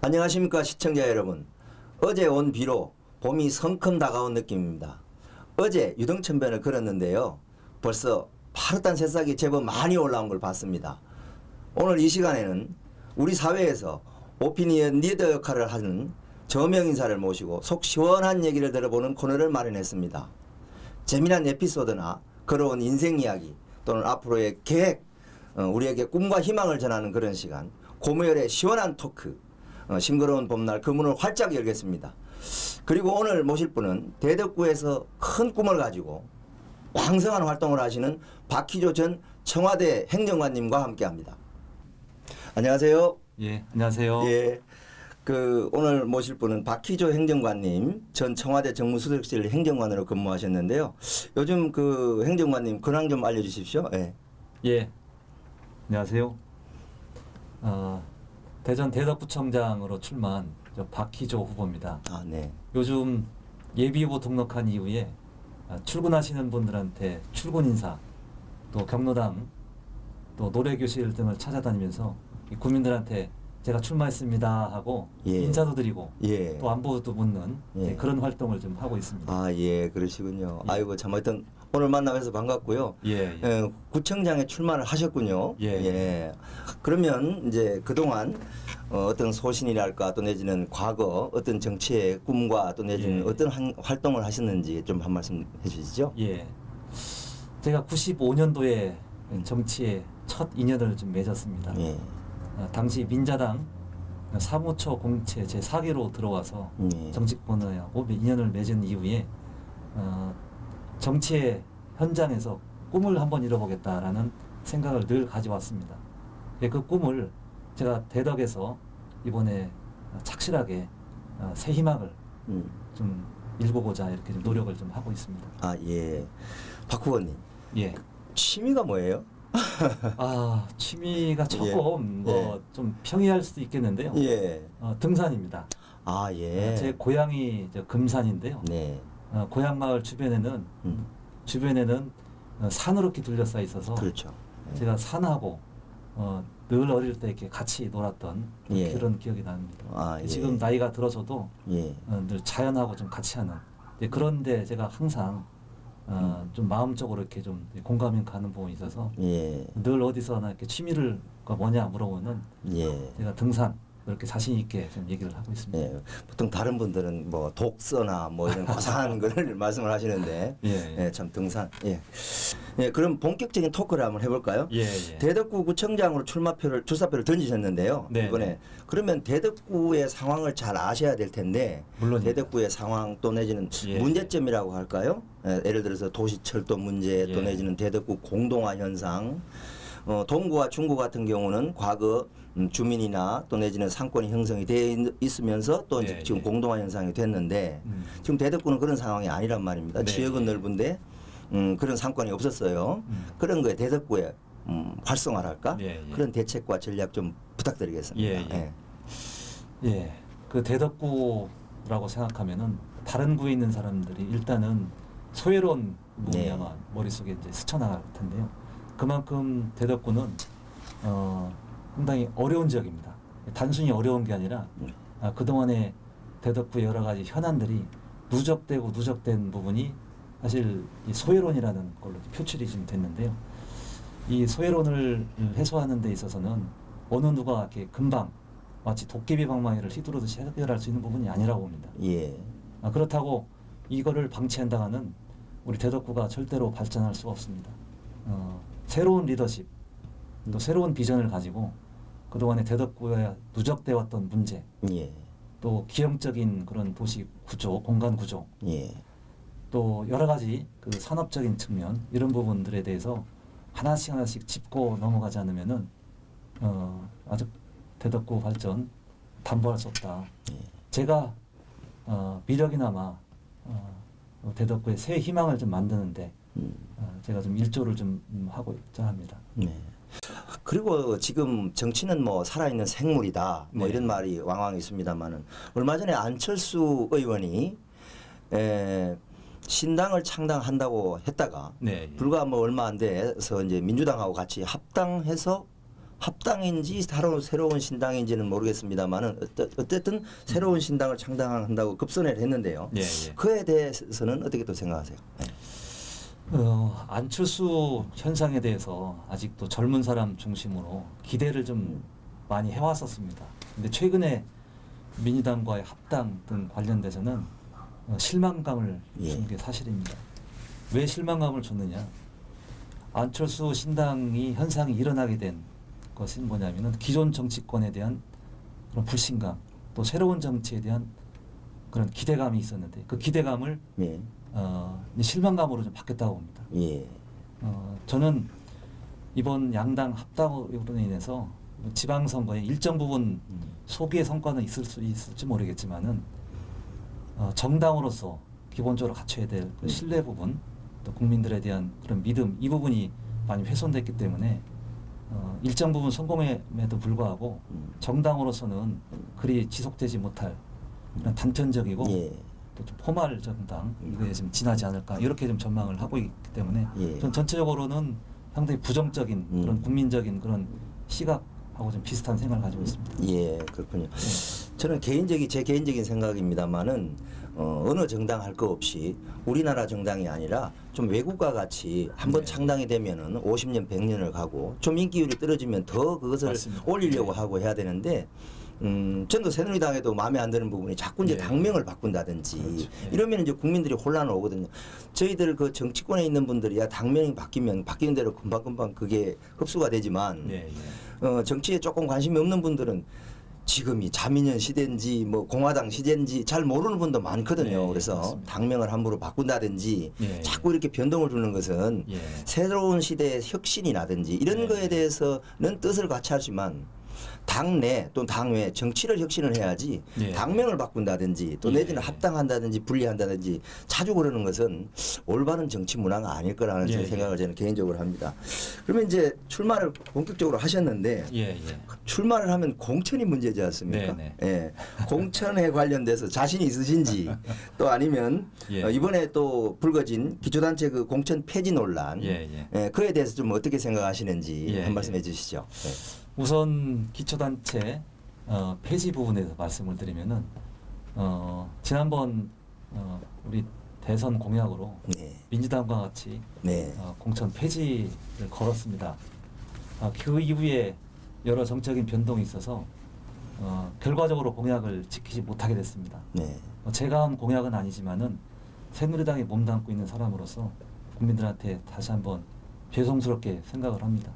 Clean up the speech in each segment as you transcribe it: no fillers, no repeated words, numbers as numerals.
안녕하십니까 시청자 여러분. 어제 온 비로 봄이 성큼 다가온 느낌입니다. 어제 유등천변을 걸었는데요. 벌써 파릇한 새싹이 제법 많이 올라온 걸 봤습니다. 오늘 이 시간에는 우리 사회에서 오피니언 리더 역할을 하는 저명 인사를 모시고 속 시원한 얘기를 들어보는 코너를 마련했습니다. 재미난 에피소드나 걸어온 인생 이야기 또는 앞으로의 계획, 우리에게 꿈과 희망을 전하는 그런 시간, 고무열의 시원한 토크, 싱그러운 봄날 그 문을 활짝 열겠습니다. 그리고 오늘 모실 분은 대덕구에서 큰 꿈을 가지고 왕성한 활동을 하시는 박희조 전 청와대 행정관님과 함께합니다. 안녕하세요. 예, 안녕하세요. 예, 오늘 모실 분은 박희조 행정관님 전 청와대 정무수석실 행정관으로 근무하셨는데요. 요즘 그 행정관님 근황 좀 알려주십시오. 예. 예, 안녕하세요. 대전 대덕구청장으로 출마한 박희조 후보입니다. 아, 네. 요즘 예비후보 등록한 이후에 출근하시는 분들한테 출근 인사, 또 경로당, 또 노래교실 등을 찾아다니면서 국민들한테 제가 출마했습니다 하고 예. 인사도 드리고 예. 또 안부도 묻는 예. 그런 활동을 좀 하고 있습니다. 아, 예, 그러시군요. 예. 아이고, 참, 하여튼, 오늘 만나서 반갑고요. 예, 예. 구청장에 출마를 하셨군요. 예. 그러면 이제 그동안 어떤 소신이랄까 또 내지는 과거 어떤 정치의 꿈과 또 내지는 예. 어떤 활동을 하셨는지 좀 한 말씀 해주시죠. 예. 제가 95년도에 정치에 첫 인연을 좀 맺었습니다. 예. 당시 민자당 사무처 공채 제4기로 들어와서 예. 정치권하고 인연을 맺은 이후에 정치의 현장에서 꿈을 한번 이뤄보겠다라는 생각을 늘 가져왔습니다. 그 꿈을 제가 대덕에서 이번에 착실하게 새 희망을 좀 일궈보자 이렇게 좀 노력을 좀 하고 있습니다. 아, 예. 박 후보님, 예. 취미가 뭐예요? 취미가 조금 예. 좀 평이할 수도 있겠는데요. 예. 등산입니다. 아, 예. 제 고향이 금산인데요. 네. 고향 마을 주변에는 산으로 이렇게 둘러싸여 있어서 그렇죠. 제가 산하고 늘 어릴 때 이렇게 같이 놀았던 예. 그런 기억이 납니다. 아, 예. 지금 나이가 들어서도 예. 늘 자연하고 좀 같이 하는 그런데 제가 항상 좀 마음적으로 이렇게 좀 공감이 가는 부분이 있어서 예. 늘 어디서나 이렇게 취미를 뭐냐 물어보면 예. 제가 등산 이렇게 자신 있게 좀 얘기를 하고 있습니다. 예, 보통 다른 분들은 뭐 독서나 뭐 이런 고상한 걸 말씀을 하시는데, 예. 참 등산. 예. 예, 그럼 본격적인 토크를 한번 해볼까요? 예. 대덕구 구청장으로 출사표를 던지셨는데요. 네, 이번에 네. 그러면 대덕구의 상황을 잘 아셔야 될 텐데, 물론입니다. 대덕구의 상황 또 내지는 예. 문제점이라고 할까요? 예를 들어서 도시철도 문제 또 예. 내지는 대덕구 공동화 현상. 동구와 중구 같은 경우는 과거 주민이나 또 내지는 상권이 형성이 되어 있으면서 또 이제 예, 지금 예. 공동화 현상이 됐는데 지금 대덕구는 그런 상황이 아니란 말입니다. 네, 지역은 예. 넓은데 그런 상권이 없었어요. 그런 거에 대덕구의 활성화랄까 예. 그런 대책과 전략 좀 부탁드리겠습니다. 예. 그 대덕구라고 생각하면은 다른 구에 있는 사람들이 일단은 소외로운 부분이 네. 아마 머릿속에 이제 스쳐나갈 텐데요. 그만큼 대덕구는 상당히 어려운 지역입니다. 단순히 어려운 게 아니라 그동안에 대덕구의 여러 가지 현안들이 누적된 부분이 사실 이 소외론이라는 걸로 표출이 좀 됐는데요. 이 소외론을 해소하는 데 있어서는 어느 누가 이렇게 금방 마치 도깨비 방망이를 휘두르듯이 해결할 수 있는 부분이 아니라고 봅니다. 예. 그렇다고 이거를 방치한다가는 우리 대덕구가 절대로 발전할 수가 없습니다. 새로운 리더십, 또 새로운 비전을 가지고 그동안에 대덕구에 누적되어 왔던 문제, 예. 또 기형적인 그런 도시 구조, 공간 구조, 예. 또 여러 가지 그 산업적인 측면 이런 부분들에 대해서 하나씩 하나씩 짚고 넘어가지 않으면은 아주 대덕구 발전 담보할 수 없다. 예. 제가 미력이나마 대덕구의 새 희망을 좀 만드는데 제가 좀 일조를 좀 하고 있자 합니다. 네. 그리고 지금 정치는 뭐 살아있는 생물이다 뭐 네. 이런 말이 왕왕 있습니다만은 얼마 전에 안철수 의원이 신당을 창당한다고 했다가 네. 불과 뭐 얼마 안 돼서 이제 민주당하고 같이 합당해서 합당인지 새로운 신당인지는 모르겠습니다만은 어쨌든 새로운 신당을 창당한다고 급선회를 했는데요. 예, 예. 그에 대해서는 어떻게 또 생각하세요? 네. 안철수 현상에 대해서 아직도 젊은 사람 중심으로 기대를 좀 많이 해왔었습니다. 근데 최근에 민주당과의 합당 등 관련돼서는 실망감을 예. 준 게 사실입니다. 왜 실망감을 줬느냐? 안철수 신당이 현상이 일어나게 된 것은 뭐냐면은 기존 정치권에 대한 그런 불신감, 또 새로운 정치에 대한 그런 기대감이 있었는데 그 기대감을 예. 실망감으로 좀 바뀌었다고 봅니다. 예. 저는 이번 양당 합당으로 인해서 지방선거에 일정 부분 소비의 성과는 있을 수 있을지 모르겠지만은 정당으로서 기본적으로 갖춰야 될 그 신뢰 부분, 또 국민들에 대한 그런 믿음 이 부분이 많이 훼손됐기 때문에 일정 부분 성공임에도 불구하고 정당으로서는 그리 지속되지 못할 그런 단편적이고 예. 또 좀 포말 정당 이거에 좀 지나지 않을까 이렇게 좀 전망을 하고 있기 때문에 예. 전 전체적으로는 상당히 부정적인 그런 국민적인 그런 시각하고 좀 비슷한 생각을 가지고 있습니다. 예, 그렇군요. 저는 제 개인적인 생각입니다만은 어느 정당 할 거 없이 우리나라 정당이 아니라 좀 외국과 같이 한번 네. 창당이 되면은 50년, 100년을 가고 좀 인기율이 떨어지면 더 그것을 맞습니다. 올리려고 네. 하고 해야 되는데 전도 새누리당에도 마음에 안 드는 부분이 자꾸 이제 네. 당명을 바꾼다든지 그렇죠. 네. 이러면 이제 국민들이 혼란을 오거든요. 저희들 그 정치권에 있는 분들이야 당명이 바뀌면 바뀌는 대로 금방금방 그게 흡수가 되지만 네, 예. 정치에 조금 관심이 없는 분들은 지금이 자민련 시대인지 뭐 공화당 시대인지 잘 모르는 분도 많거든요. 네, 그래서 맞습니다. 당명을 함부로 바꾼다든지 네. 자꾸 이렇게 변동을 주는 것은 예. 새로운 시대의 혁신이 나든지 이런 네. 거에 대해서는 뜻을 같이 하지만 당내 또 당외 정치를 혁신을 해야지 예. 당명을 바꾼다든지 또 예. 내지는 합당한다든지 분리한다든지 자주 그러는 것은 올바른 정치 문화가 아닐 거라는 예, 제 생각을 저는 개인적으로 합니다. 그러면 이제 출마를 본격적으로 하셨는데 예, 예. 출마를 하면 공천이 문제지 않습니까? 네, 예. 공천에 관련돼서 자신이 있으신지 또 아니면 예. 이번에 또 불거진 기초단체 그 공천 폐지 논란 예, 예. 그에 대해서 좀 어떻게 생각하시는지 예, 한 말씀 예. 해주시죠. 우선 기초단체 폐지 부분에 대해서 말씀을 드리면은 지난번 우리 대선 공약으로 네. 민주당과 같이 네. 공천 폐지를 걸었습니다. 그 이후에 여러 정적인 변동이 있어서 결과적으로 공약을 지키지 못하게 됐습니다. 네. 제가 한 공약은 아니지만은 새누리당에 몸담고 있는 사람으로서 국민들한테 다시 한번 죄송스럽게 생각을 합니다.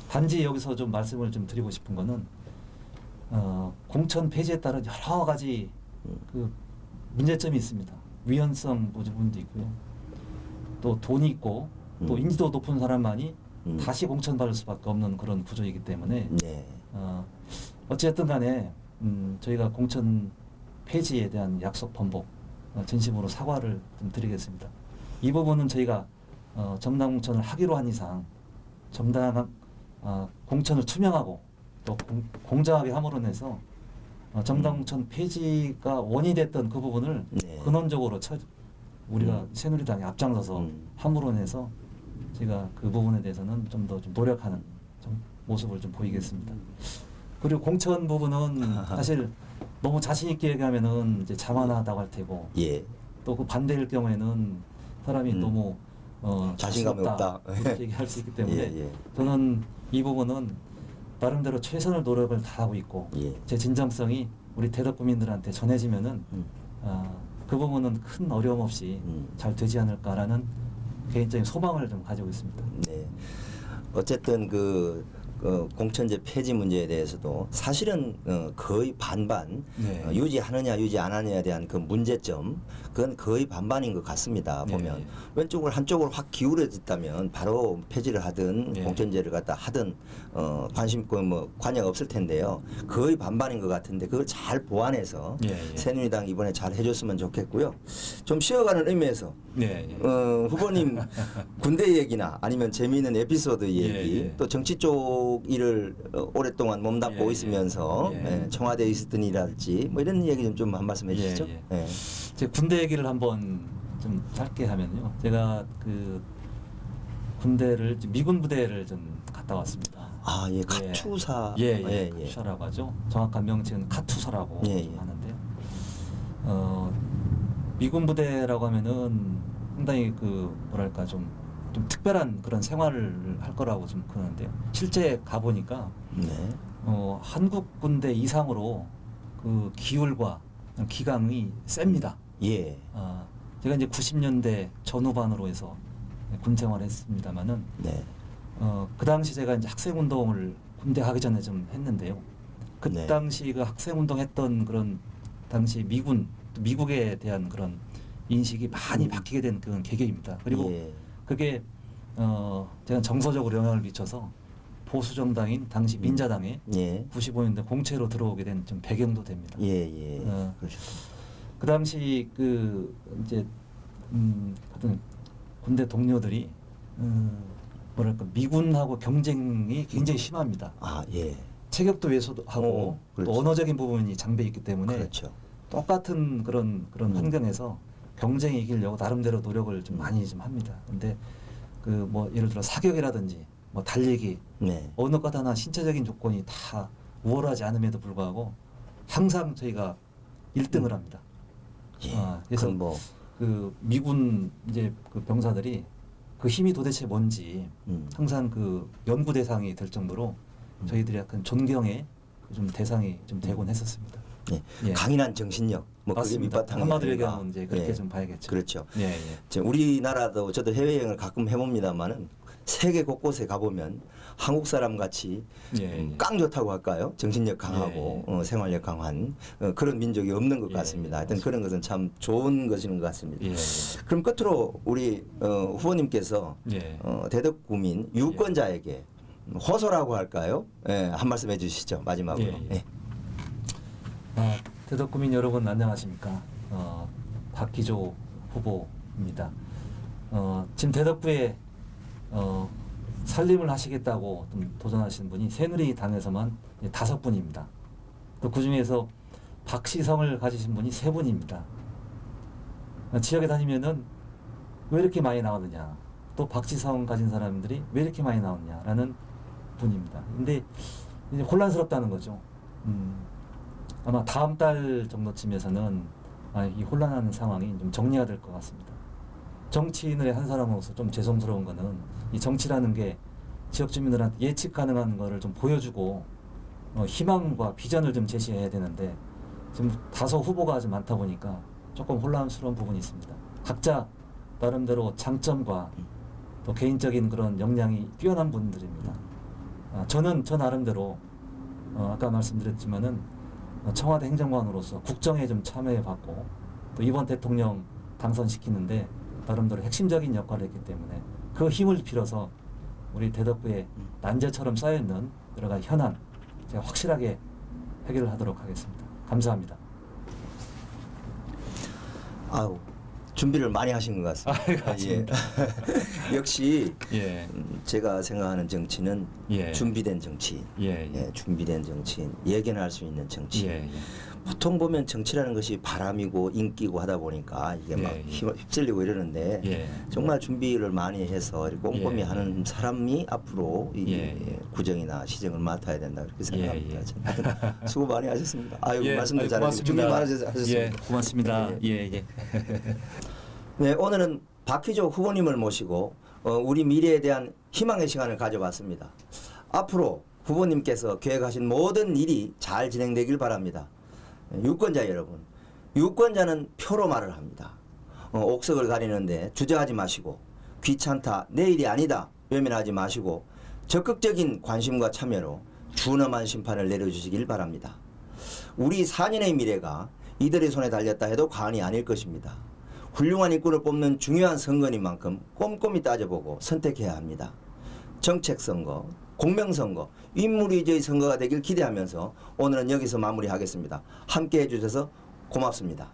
단지 여기서 좀 말씀을 좀 드리고 싶은 거는 공천 폐지에 따른 여러 가지 그 문제점이 있습니다. 위헌성 부분도 있고요. 또 돈이 있고 또 인지도 높은 사람만이 다시 공천받을 수밖에 없는 그런 구조이기 때문에 네. 어쨌든 간에 저희가 공천 폐지에 대한 약속 번복 진심으로 사과를 좀 드리겠습니다. 이 부분은 저희가 정당 공천을 하기로 한 이상 정당한 공천을 투명하고 또 공정하게 함으로 인해서 정당 공천 폐지가 원인이 됐던 그 부분을 네. 근원적으로 우리가 새누리당이 앞장서서 함으로 인해서 제가 그 부분에 대해서는 좀 더 좀 노력하는 모습을 좀 보이겠습니다. 그리고 공천 부분은 사실 너무 자신 있게 얘기하면은 이제 자만하다고 할 테고 예. 또 그 반대일 경우에는 사람이 너무 자신감이 없다. 그렇게 얘기할 수 있기 때문에 예, 예. 저는 이 부분은 나름대로 최선을 노력을 다하고 있고 예. 제 진정성이 우리 대덕 국민들한테 전해지면은 그 부분은 큰 어려움 없이 잘 되지 않을까라는 개인적인 소망을 좀 가지고 있습니다. 네. 어쨌든 그 공천제 폐지 문제에 대해서도 사실은 거의 반반 네. 유지하느냐 유지 안 하느냐에 대한 그 문제점 그건 거의 반반인 것 같습니다. 네, 보면 네. 왼쪽으로 한쪽으로 확 기울어졌다면 바로 폐지를 하든 네. 공천제를 갖다 하든 관심 뭐 관여가 없을 텐데요. 거의 반반인 것 같은데 그걸 잘 보완해서 예, 예. 새누리당 이번에 잘 해줬으면 좋겠고요. 좀 쉬어가는 의미에서 네, 예. 후보님 군대 얘기나 아니면 재미있는 에피소드 얘기 예, 예. 또 정치 쪽 일을 오랫동안 몸담고 예, 예. 있으면서 예. 청와대에 있었던 일이랄지 뭐 이런 얘기 좀 한 말씀 해주시죠. 예, 예. 제 군대 얘기를 한번 좀 짧게 하면요. 제가 그 군대를 미군 부대를 좀 갔다 왔습니다. 아, 예, 카투사. 예, 카투사라고 하죠. 정확한 명칭은 카투사라고 예, 좀 예. 하는데요. 미군 부대라고 하면은 상당히 그 뭐랄까 좀 특별한 그런 생활을 할 거라고 좀 그러는데요. 실제 가 보니까 네. 한국 군대 이상으로 그 기울과 기강이 셉니다. 예. 제가 이제 90년대 전후반으로 해서 군 생활을 했습니다만은 네. 그 당시 제가 이제 학생 운동을 군대 가기 전에 좀 했는데요. 그 네. 당시 그 학생 운동했던 그런 당시 미군 또 미국에 대한 그런 인식이 많이 바뀌게 된 그런 계기입니다. 그리고 예. 그게 제가 정서적으로 영향을 미쳐서 보수 정당인 당시 민자당에 예. 95년대 공채로 들어오게 된 좀 배경도 됩니다. 예, 예. 그렇죠. 그 당시 그 이제 하여튼 군대 동료들이 뭐랄까 미군하고 경쟁이 굉장히 심합니다. 아, 예. 체격도 왜소하고 그렇죠. 또 언어적인 부분이 장배 있기 때문에 그렇죠. 똑같은 그런 환경에서 경쟁에 이기려고 나름대로 노력을 좀 많이 좀 합니다. 근데 그 뭐 예를 들어 사격이라든지 뭐 달리기 네. 어느 것 하나 신체적인 조건이 다 우월하지 않음에도 불구하고 항상 저희가 1등을 합니다. 예. 그래서 그건 뭐 그 미군 이제 그 병사들이 그 힘이 도대체 뭔지 항상 그 연구 대상이 될 정도로 저희들이 약간 존경의 좀 대상이 좀 되곤 했었습니다. 예. 예. 강인한 정신력 뭐 그게 맞습니다. 밑바탕이 한마디로 아닌가. 얘기하면 이제 그렇게 예. 좀 봐야겠죠. 그렇죠. 예, 예. 지금 우리나라도 저도 해외여행을 가끔 해봅니다만은 세계 곳곳에 가보면 한국 사람 같이 예, 예. 깡 좋다고 할까요? 정신력 강하고 예, 생활력 강한 그런 민족이 없는 것 예, 같습니다. 하여튼 맞습니다. 그런 것은 참 좋은 것인 것 같습니다. 예, 그럼 끝으로 우리 후보님께서 예. 대덕구민 유권자에게 호소라고 할까요? 예, 한 말씀 해주시죠. 마지막으로. 예, 예. 예. 대덕구민 여러분 안녕하십니까? 박기조 후보입니다. 지금 대덕구에 살림을 하시겠다고 좀 도전하신 분이 새누리당에서만 5분입니다. 또 그 중에서 박시성을 가지신 분이 3분입니다. 지역에 다니면은 왜 이렇게 많이 나오느냐, 또 박시성 가진 사람들이 왜 이렇게 많이 나오느냐라는 분입니다. 근데 이제 혼란스럽다는 거죠. 아마 다음 달 정도쯤에서는 이 혼란하는 상황이 좀 정리가 될 것 같습니다. 정치인의 한 사람으로서 좀 죄송스러운 거는 이 정치라는 게 지역 주민들한테 예측 가능한 거를 좀 보여주고 희망과 비전을 좀 제시해야 되는데 지금 다소 후보가 좀 많다 보니까 조금 혼란스러운 부분이 있습니다. 각자 나름대로 장점과 또 개인적인 그런 역량이 뛰어난 분들입니다. 저는 저 나름대로 아까 말씀드렸지만은 청와대 행정관으로서 국정에 좀 참여해봤고 또 이번 대통령 당선시키는데 나름대로 핵심적인 역할을 했기 때문에 그 힘을 빌어서 우리 대덕구에 난제처럼 쌓여있는 여러 가지 현안 제가 확실하게 해결을 하도록 하겠습니다. 감사합니다. 아우 준비를 많이 하신 것 같습니다. 예. 역시 예. 제가 생각하는 정치는 예. 준비된 정치인, 예. 준비된 정치인, 예견할 수 있는 정치인. 예. 보통 보면 정치라는 것이 바람이고 인기고 하다 보니까 이게 막 휩쓸리고 이러는데 예. 정말 준비를 많이 해서 이렇게 꼼꼼히 예. 하는 사람이 앞으로 이 예. 구정이나 시정을 맡아야 된다 그렇게 생각합니다. 예. 하여튼 수고 많이 하셨습니다. 아유 예. 말씀도 잘하시고 준비 많이 하셨습니다. 예. 고맙습니다. 예. 네, 오늘은 박희조 후보님을 모시고 우리 미래에 대한 희망의 시간을 가져봤습니다. 앞으로 후보님께서 계획하신 모든 일이 잘 진행되길 바랍니다. 유권자 여러분, 유권자는 표로 말을 합니다. 옥석을 가리는데 주저하지 마시고 귀찮다, 내일이 아니다 외면하지 마시고 적극적인 관심과 참여로 준엄한 심판을 내려주시길 바랍니다. 우리 4년의 미래가 이들의 손에 달렸다 해도 과언이 아닐 것입니다. 훌륭한 일꾼을 뽑는 중요한 선거인 만큼 꼼꼼히 따져보고 선택해야 합니다. 정책선거, 공명선거, 인물위주의 선거가 되길 기대하면서 오늘은 여기서 마무리하겠습니다. 함께 해주셔서 고맙습니다.